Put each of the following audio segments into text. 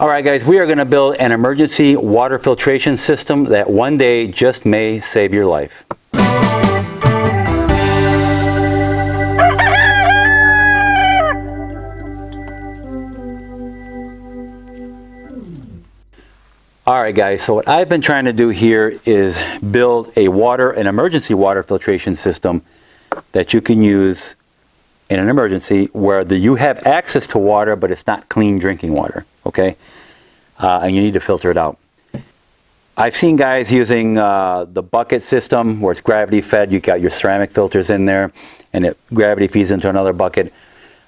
Alright guys, we are going to build an emergency water filtration system that one day just may save your life. Alright guys, so what I've been trying to do here is build an emergency water filtration system that you can use in an emergency where you have access to water but it's not clean drinking water, okay? And you need to filter it out. I've seen guys using the bucket system where it's gravity fed. You got your ceramic filters in there and gravity feeds into another bucket.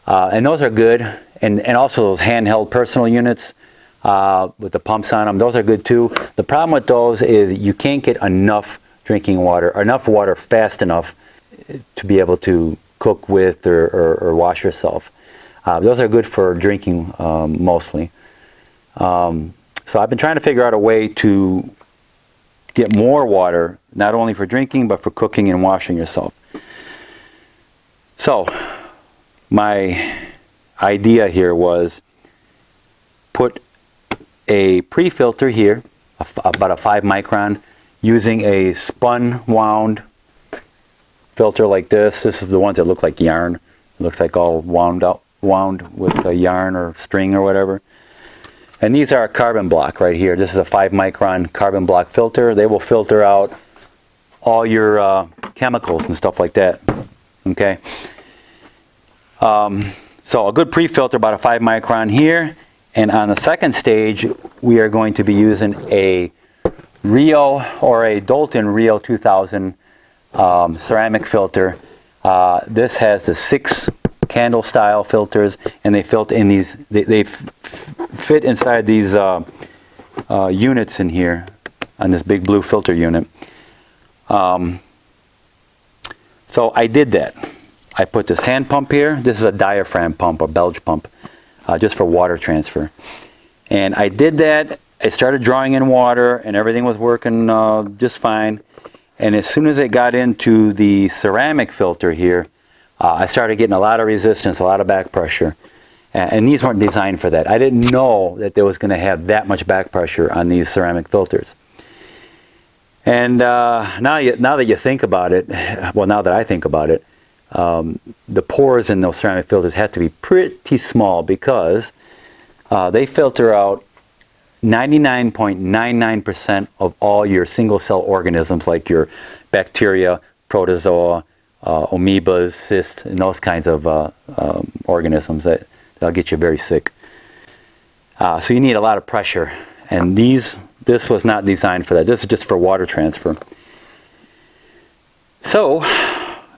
And those are good. And also those handheld personal units with the pumps on them, those are good too. The problem with those is you can't get enough drinking water, or enough water fast enough to be able to cook with or wash yourself. Those are good for drinking mostly. So I've been trying to figure out a way to get more water, not only for drinking, but for cooking and washing yourself. So my idea here was put a pre-filter here, about a 5 micron, using a spun wound filter like this. This is the ones that look like yarn. It looks like all wound with a yarn or string or whatever. And these are a carbon block right here. This is a 5 micron carbon block filter. They will filter out all your chemicals and stuff like that. Okay. So a good pre-filter, about a 5 micron here. And on the second stage, we are going to be using a Rio or a Dalton Rio 2000 ceramic filter. This has the 6 candle style filters, and they filter in these. They fit inside these units in here on this big blue filter unit. So I did that. I put this hand pump here. This is a diaphragm pump, a Belge pump, just for water transfer. And I did that. I started drawing in water, and everything was working just fine. And as soon as it got into the ceramic filter here, I started getting a lot of resistance, a lot of back pressure. And these weren't designed for that. I didn't know that there was going to have that much back pressure on these ceramic filters. And now that you think about it, well, now that I think about it, the pores in those ceramic filters have to be pretty small because they filter out 99.99% of all your single-cell organisms, like your bacteria, protozoa, amoebas, cysts, and those kinds of organisms that'll get you very sick. So you need a lot of pressure, and this was not designed for that. This is just for water transfer. So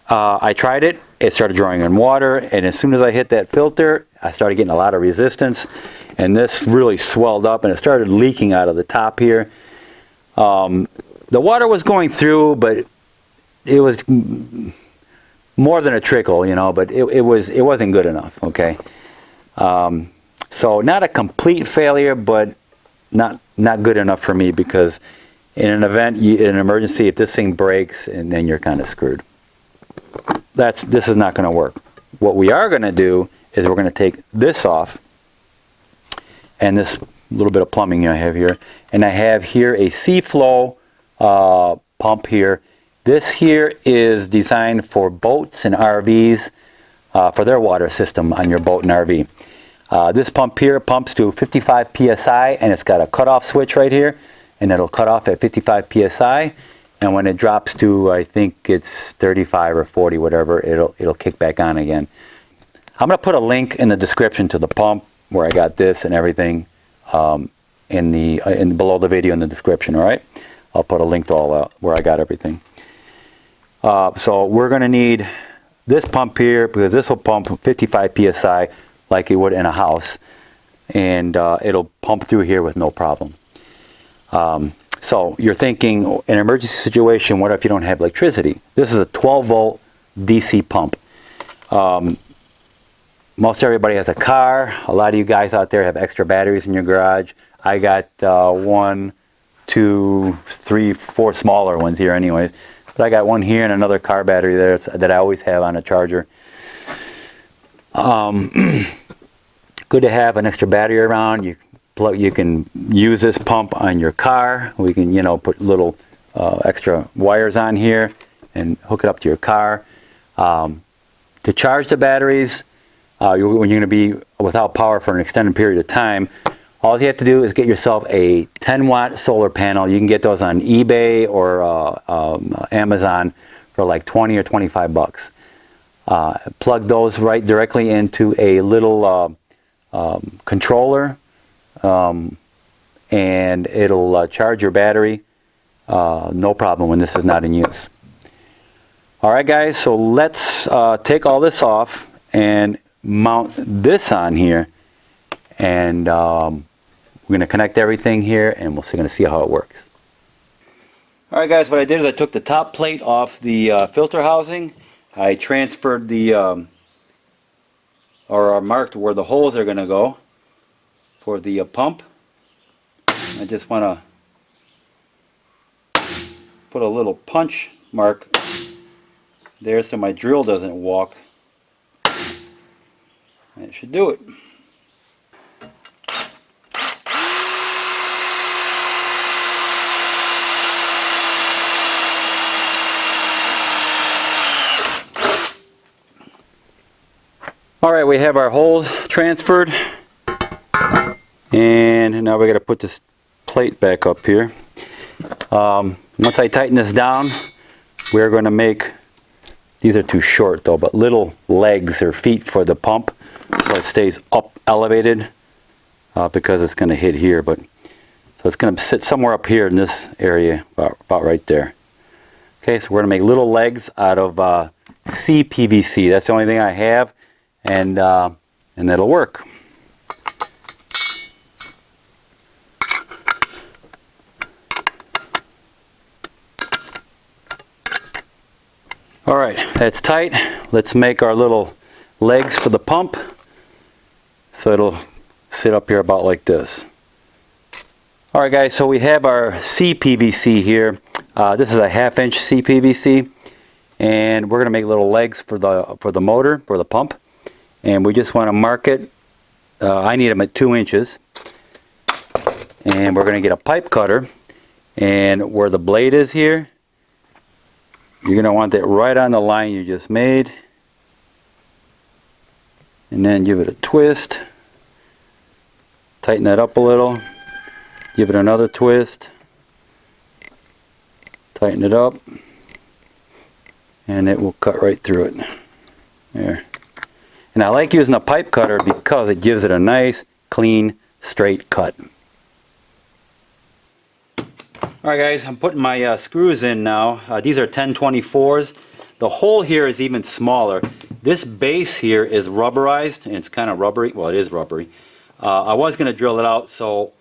I tried it. It started drawing in water, and as soon as I hit that filter, I started getting a lot of resistance, and this really swelled up, and it started leaking out of the top here. The water was going through, but it was more than a trickle, you know, but it wasn't good enough, okay? So not a complete failure, but not good enough for me, because in an event, in an emergency, if this thing breaks, and then you're kind of screwed. This is not going to work. What we are going to do is we're going to take this off, and this little bit of plumbing I have here, and I have here a C-flow pump here. This here is designed for boats and RVs, for their water system on your boat and RV. This pump here pumps to 55 psi, and it's got a cutoff switch right here, and it'll cut off at 55 psi. And when it drops to, I think it's 35 or 40, whatever, it'll kick back on again. I'm going to put a link in the description to the pump where I got this and everything below the video in the description. All right, I'll put a link to all where I got everything. So we're going to need this pump here, because this will pump 55 psi like it would in a house, and it'll pump through here with no problem. So you're thinking, in an emergency situation, what if you don't have electricity? This is a 12-volt DC pump. Most everybody has a car. A lot of you guys out there have extra batteries in your garage. I got 1, 2, 3, 4 smaller ones here anyways. But I got one here and another car battery there that I always have on a charger. Good to have an extra battery around. You You can use this pump on your car. We can, you know, put little extra wires on here and hook it up to your car. To charge the batteries, when you're going to be without power for an extended period of time, all you have to do is get yourself a 10-watt solar panel. You can get those on eBay or Amazon for like 20 or 25 bucks. Plug those right directly into a little controller, and it'll charge your battery no problem when this is not in use. Alright guys, so let's take all this off and mount this on here, and we're going to connect everything here, and we're going to see how it works. Alright guys, what I did is I took the top plate off the filter housing. I transferred the or marked where the holes are going to go for the pump. I just want to put a little punch mark there so my drill doesn't walk. That should do it. Alright, we have our holes transferred, and now we got to put this plate back up here. Once I tighten this down, we're going to make, these are too short though, but little legs or feet for the pump so it stays up elevated, because it's going to hit here, but so it's going to sit somewhere up here in this area, about right there. Okay, so we're going to make little legs out of CPVC. That's the only thing I have, and that'll work. Alright, that's tight. Let's make our little legs for the pump. So it'll sit up here about like this. Alright guys, so we have our CPVC here. This is a 1/2 inch CPVC, and we're going to make little legs for the motor, for the pump. And we just want to mark it. I need them at 2 inches. And we're going to get a pipe cutter, and where the blade is here, you're going to want that right on the line you just made, and then give it a twist, tighten that up a little, give it another twist, tighten it up, and it will cut right through it. There. And I like using a pipe cutter because it gives it a nice, clean, straight cut. Alright guys, I'm putting my screws in now. These are 1024s. The hole here is even smaller. This base here is rubberized, and it's kind of rubbery. Well, it is rubbery. I was going to drill it out so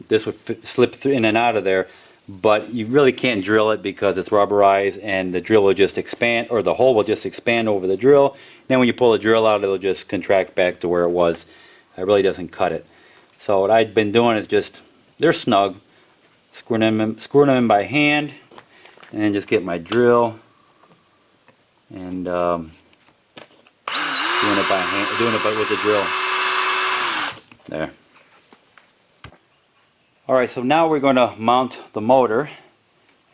this would slip in and out of there, but you really can't drill it because it's rubberized, and the drill will just expand, or the hole will just expand over the drill. Then when you pull the drill out, it'll just contract back to where it was. It really doesn't cut it. So what I've been doing is just, they're snug, screwing them in by hand, and then just get my drill and doing it by hand, with the drill. There. Alright, so now we're going to mount the motor,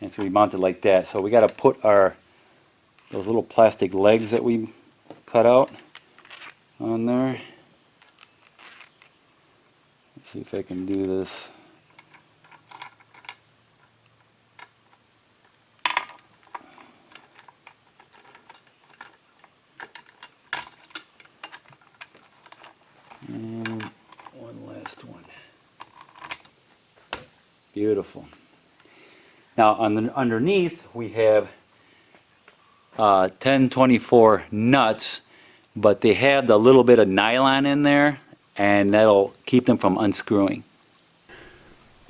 and so we mount it like that. So we got to put those little plastic legs that we cut out on there. Let's see if I can do this. And one last one. Beautiful. Now underneath we have 1024 nuts, but they have the little bit of nylon in there, and that'll keep them from unscrewing.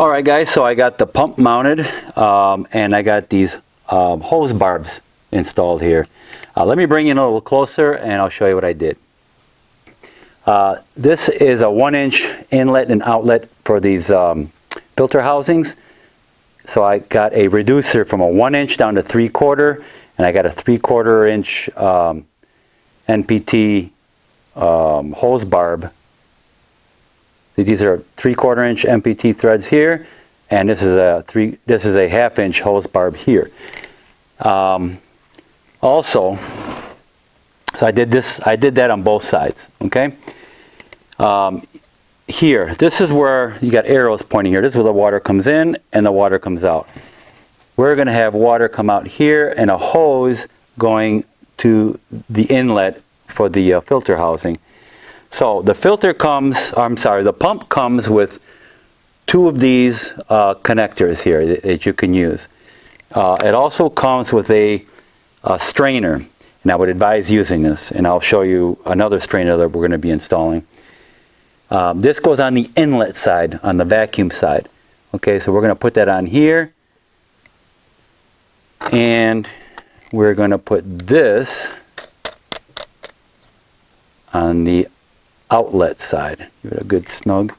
Alright guys, so I got the pump mounted, and I got these hose barbs installed here. Let me bring you in a little closer and I'll show you what I did. This is a 1-inch inlet and outlet for these filter housings. So I got a reducer from a 1-inch down to 3/4, and I got a 3/4 inch NPT hose barb These are 3/4 inch MPT threads here, and this is a 1/2 inch hose barb here. Also, so I did that on both sides. Okay. Here, this is where you got arrows pointing here. This is where the water comes in and the water comes out. We're going to have water come out here and a hose going to the inlet for the filter housing. So the the pump comes with 2 of these connectors here that you can use. It also comes with a strainer, and I would advise using this, and I'll show you another strainer that we're going to be installing. This goes on the inlet side, on the vacuum side. Okay, so we're going to put that on here, and we're going to put this on the outlet side. Give it a good snug.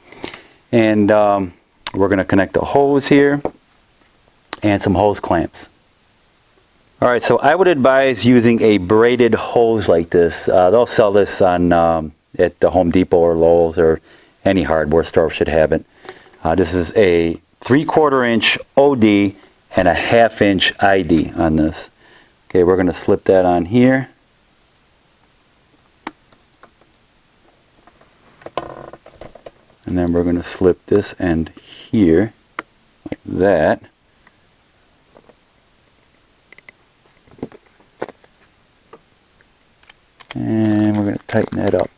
And we're going to connect a hose here and some hose clamps. Alright, so I would advise using a braided hose like this. They'll sell this on at the Home Depot or Lowe's, or any hardware store should have it. This is a 3/4 inch OD and a 1/2 inch ID on this. Okay, we're going to slip that on here. And then we're going to slip this end here, like that. And we're going to tighten that up.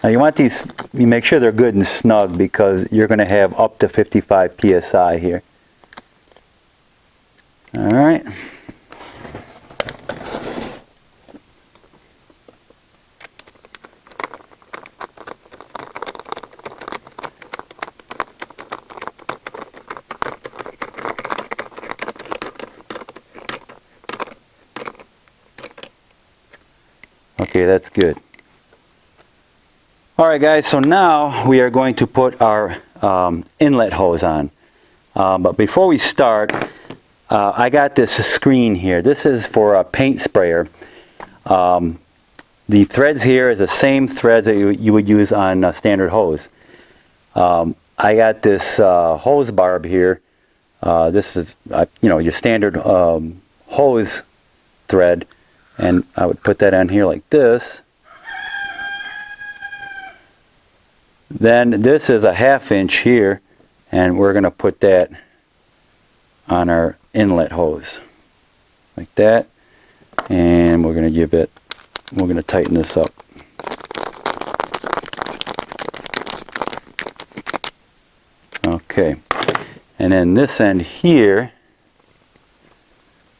Now you want these, you make sure they're good and snug, because you're going to have up to 55 psi here. Alright. Okay, that's good. Alright guys, so now we are going to put our inlet hose on. But before we start, I got this screen here. This is for a paint sprayer. The threads here is the same threads that you would use on a standard hose. I got this hose barb here. This is your standard hose thread, and I would put that on here like this. Then this is a 1/2 inch here, and we're going to put that on our inlet hose like that, and we're going to tighten this up. Okay, and then this end here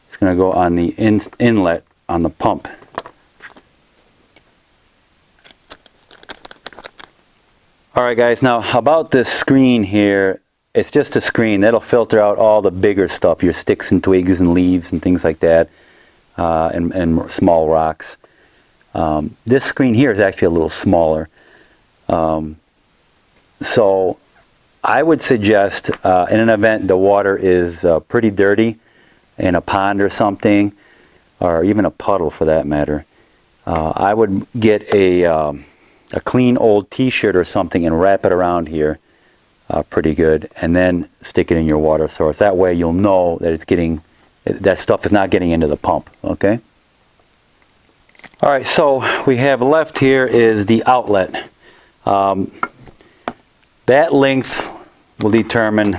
is going to go on the inlet on the pump. Alright guys, now about this screen here, it's just a screen that'll filter out all the bigger stuff, your sticks and twigs and leaves and things like that, and small rocks. This screen here is actually a little smaller. So I would suggest, in an event the water is pretty dirty, in a pond or something, or even a puddle for that matter, I would get a clean old t-shirt or something and wrap it around here pretty good, and then stick it in your water source. That way you'll know that that stuff is not getting into the pump. Okay. Alright, so we have left here is the outlet. That length will determine,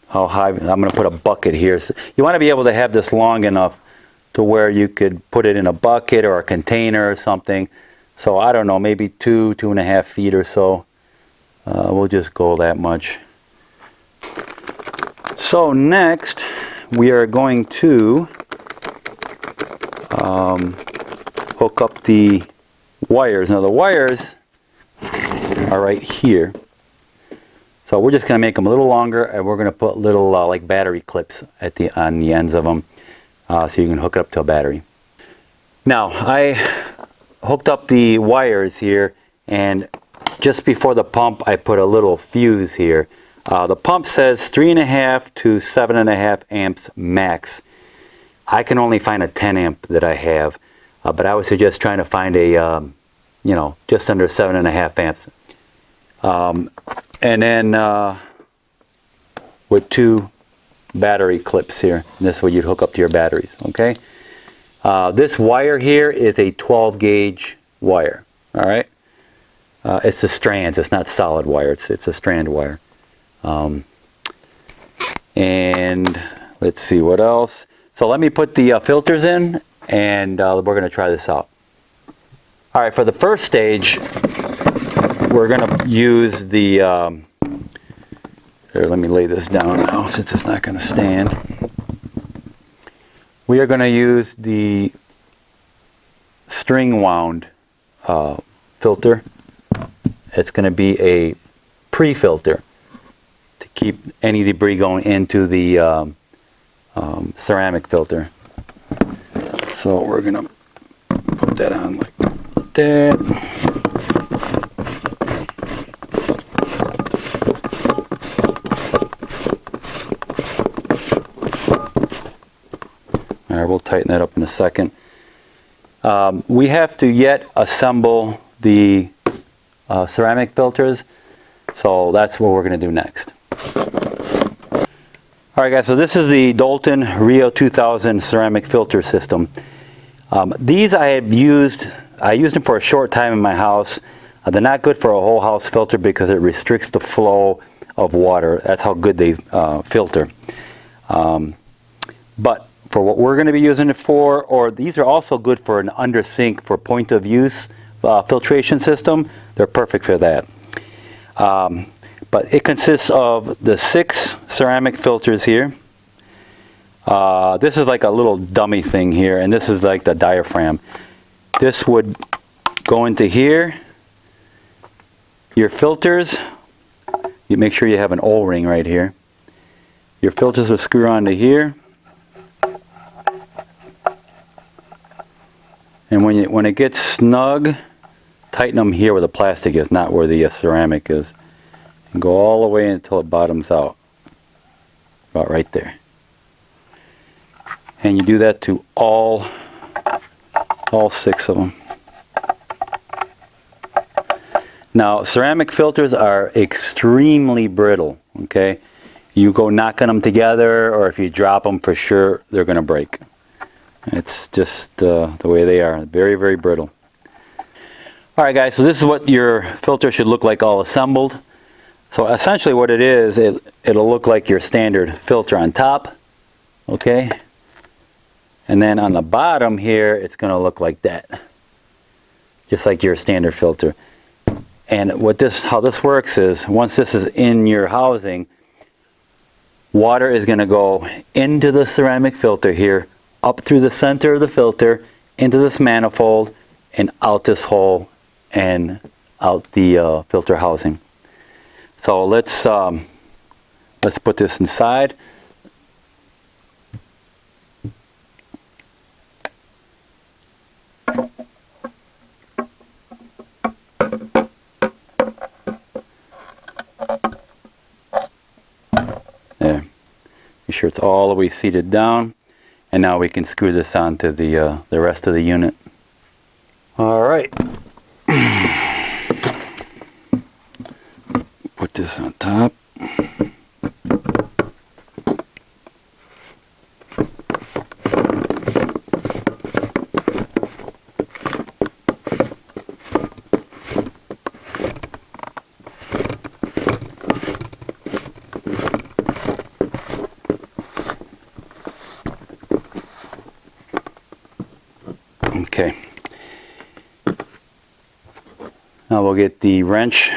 how high. I'm going to put a bucket here. So you want to be able to have this long enough to where you could put it in a bucket or a container or something. So I don't know, maybe 2.5 feet or so. We'll just go that much. So next we are going to hook up the wires. Now the wires are right here. So we're just going to make them a little longer, and we're going to put little like battery clips on the ends of them. So you can hook it up to a battery. Now I hooked up the wires here, and just before the pump I put a little fuse here. The pump says 3.5 to 7.5 amps max. I can only find a 10 amp that I have, but I would suggest trying to find a, you know, just under 7.5 amps. And then with 2 battery clips here. And this is what you'd hook up to your batteries, okay? This wire here is a 12 gauge wire, all right? It's the strands, it's not solid wire, it's a strand wire. And let's see what else. So let me put the filters in, and we're going to try this out. All right, for the first stage, we're going to use the, here, let me lay this down now since it's not going to stand. We are going to use the string wound filter. It's going to be a pre-filter to keep any debris going into the ceramic filter. So we're going to put that on like that. All right, we'll tighten that up in a second. We have to yet assemble the ceramic filters, so that's what we're going to do next. Alright guys, so this is the Dalton Rio 2000 ceramic filter system. These I used them for a short time in my house. They're not good for a whole house filter because it restricts the flow of water. That's how good they filter. But for what we're going to be using it for, or these are also good for an under sink for point of use filtration system. They're perfect for that. But it consists of the 6 ceramic filters here. This is like a little dummy thing here, and this is like the diaphragm. This would go into here. Your filters, you make sure you have an O-ring right here. Your filters will screw onto here. And when it gets snug, tighten them here where the plastic is, not where the ceramic is. And go all the way until it bottoms out. About right there. And you do that to all 6 of them. Now, ceramic filters are extremely brittle, okay? You go knocking them together, or if you drop them, for sure they're going to break. It's just the way they are. Very, very brittle. Alright guys, so this is what your filter should look like all assembled. So essentially what it is, it'll look like your standard filter on top, okay? And then on the bottom here, it's going to look like that. Just like your standard filter. And how this works is, once this is in your housing, water is going to go into the ceramic filter here, up through the center of the filter, into this manifold, and out this hole, and out the filter housing. So let's put this inside. There. Make sure it's all the way seated down, and now we can screw this onto the rest of the unit. All right. Put this on top. Okay. Now we'll get the wrench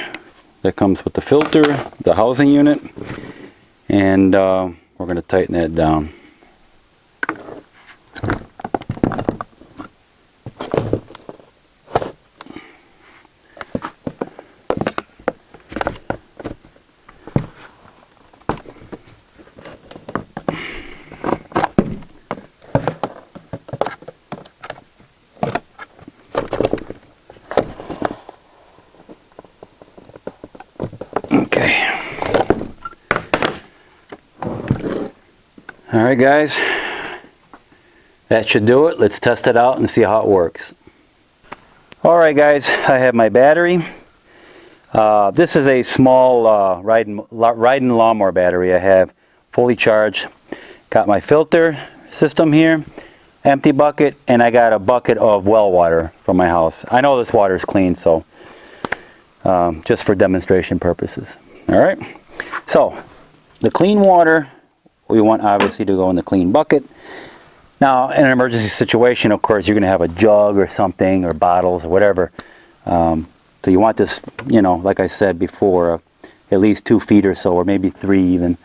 that comes with the filter, the housing unit, and we're going to tighten that down. Alright guys, that should do it. Let's test it out and see how it works. Alright guys, I have my battery. This is a small riding lawnmower battery I have, fully charged. Got my filter system here, empty bucket, and I got a bucket of well water from my house. I know this water is clean, so just for demonstration purposes. Alright, so the clean water, we want obviously to go in the clean bucket. Now, in an emergency situation, of course, you're going to have a jug or something, or bottles or whatever. So you want this, you know, like I said before, at least 2 feet or so, or maybe 3 even.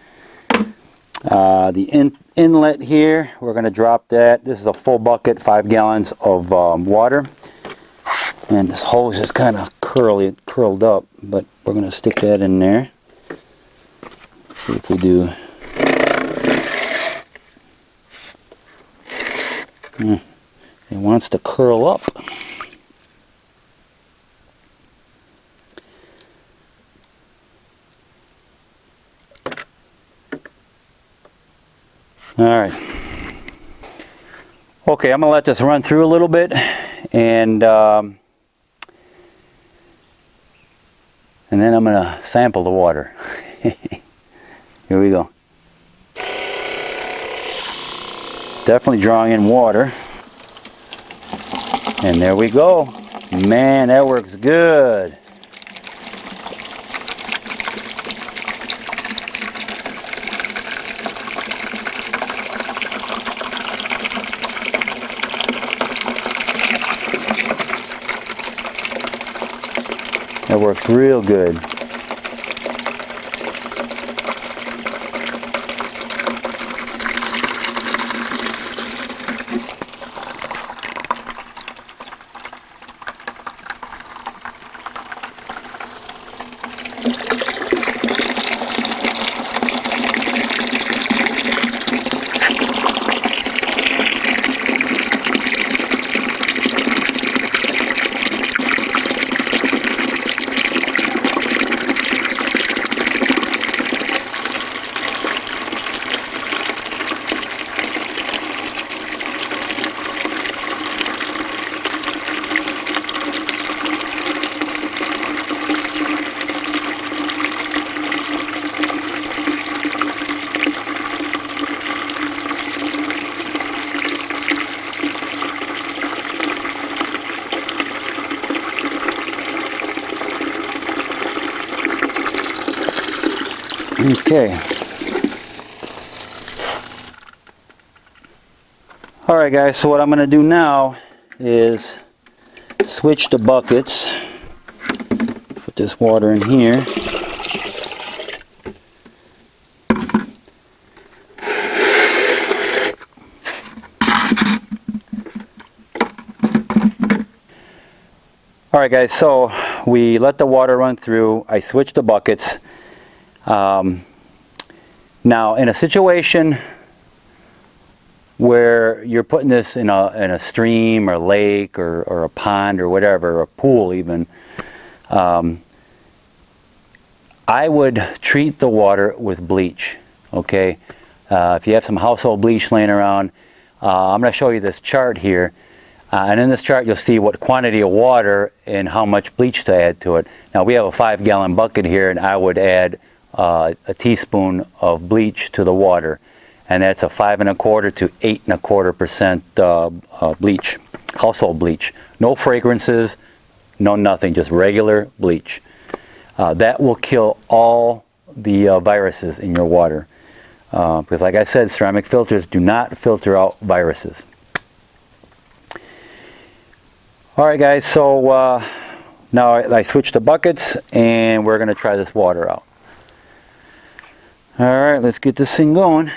The inlet here, we're going to drop that. This is a full bucket, 5 gallons of water. And this hose is kind of curled up, but we're going to stick that in there. Let's see if we do. It wants to curl up. Alright. Okay, I'm going to let this run through a little bit, and then I'm going to sample the water. Here we go. Definitely drawing in water. And there we go. Man, that works good. That works real good. Okay. Alright guys, so what I'm going to do now is switch the buckets. Put this water in here. Alright guys, so we let the water run through. I switched the buckets. Now, in a situation where you're putting this in a stream or lake or a pond or whatever, or a pool even, I would treat the water with bleach. Okay, if you have some household bleach laying around, I'm going to show you this chart here. And in this chart you'll see what quantity of water and how much bleach to add to it. Now we have a 5-gallon bucket here, and I would add a teaspoon of bleach to the water, and that's a 5 1/4 to 8 1/4% bleach, household bleach. No fragrances, no nothing, just regular bleach. That will kill all the viruses in your water, because like I said, ceramic filters do not filter out viruses. Alright guys, so now I switched the buckets, and we're going to try this water out. Alright, let's get this thing going.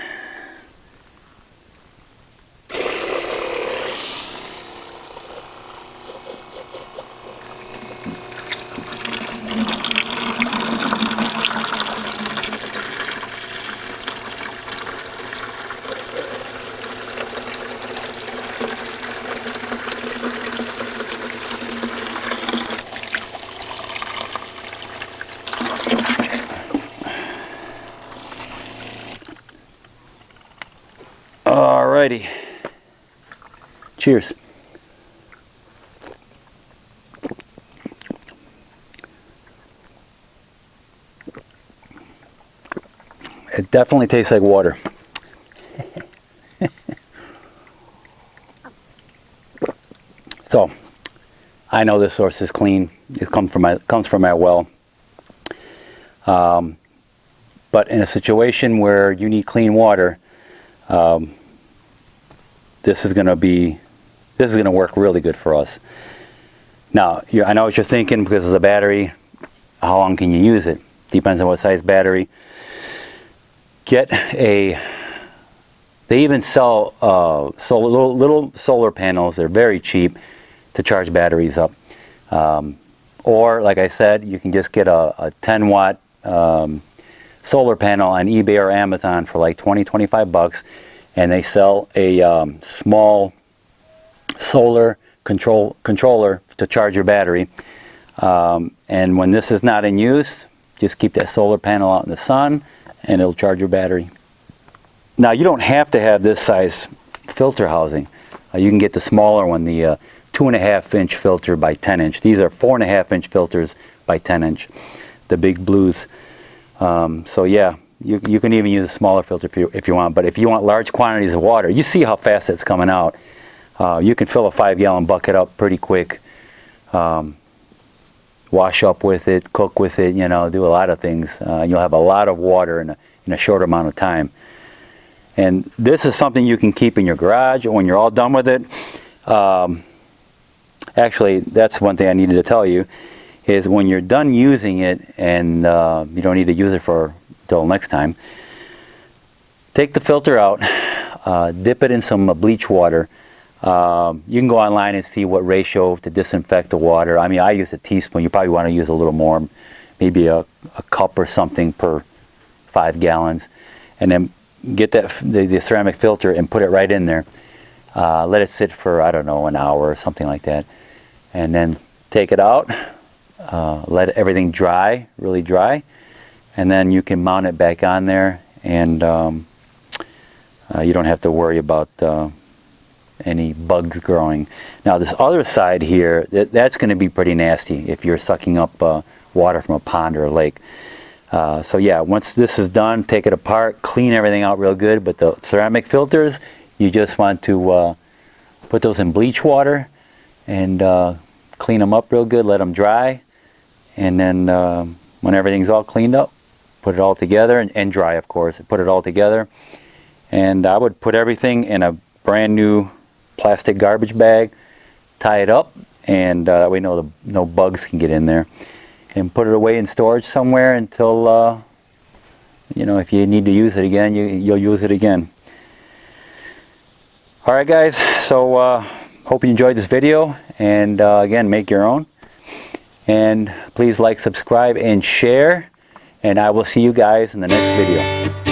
Alrighty. Cheers. It definitely tastes like water. So, I know this source is clean. It comes from my well. But in a situation where you need clean water, this is going to work really good for us. Now, I know what you're thinking because of the battery. How long can you use it? Depends on what size battery. They even sell little solar panels. They're very cheap to charge batteries up. Or, like I said, you can just get a 10 watt solar panel on eBay or Amazon for like 20-25 bucks, and they sell a small solar controller to charge your battery. And when this is not in use, just keep that solar panel out in the sun and it'll charge your battery. Now, you don't have to have this size filter housing. You can get the smaller one, the 2.5-inch filter by 10-inch. These are 4.5-inch filters by 10-inch, the big blues. So yeah, you can even use a smaller filter if you want. But if you want large quantities of water, you see how fast it's coming out. You can fill a 5-gallon bucket up pretty quick. Wash up with it, cook with it, you know, do a lot of things. You'll have a lot of water in a short amount of time. And this is something you can keep in your garage when you're all done with it. Actually, that's one thing I needed to tell you, is when you're done using it and you don't need to use it till next time, take the filter out, dip it in some bleach water. You can go online and see what ratio to disinfect the water. I mean, I use a teaspoon. You probably want to use a little more, maybe a cup or something per 5 gallons. And then get the ceramic filter and put it right in there. Let it sit for, I don't know, an hour or something like that. And then take it out, let everything dry, really dry. And then you can mount it back on there, and you don't have to worry about any bugs growing. Now, this other side here, that's going to be pretty nasty if you're sucking up water from a pond or a lake. So yeah, once this is done, take it apart, clean everything out real good. But the ceramic filters, you just want to put those in bleach water and clean them up real good, let them dry. And then when everything's all cleaned up, put it all together, and dry, of course, put it all together. And I would put everything in a brand new plastic garbage bag, tie it up, and that way no bugs can get in there. And put it away in storage somewhere until, you know, if you need to use it again, you'll use it again. Alright guys, so hope you enjoyed this video, and again, make your own. And please like, subscribe, and share, and I will see you guys in the next video.